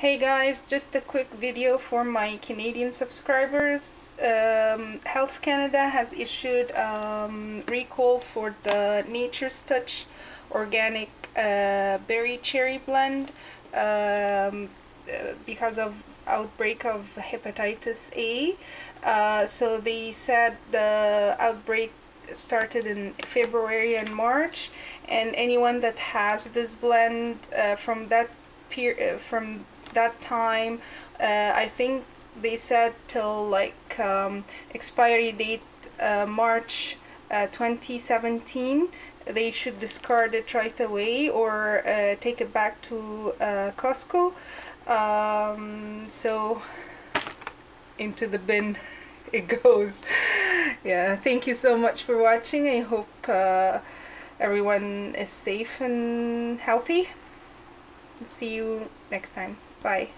Hey guys, just a quick video for my Canadian subscribers. Health Canada has issued recall for the Nature's Touch organic berry cherry blend because of outbreak of hepatitis A. So they said the outbreak started in February and March, and anyone that has this blend from that time, I think they said till like expiry date March 2017, they should discard it right away or take it back to Costco. So into the bin it goes. Yeah, thank you so much for watching. I hope everyone is safe and healthy. See you next time. Bye.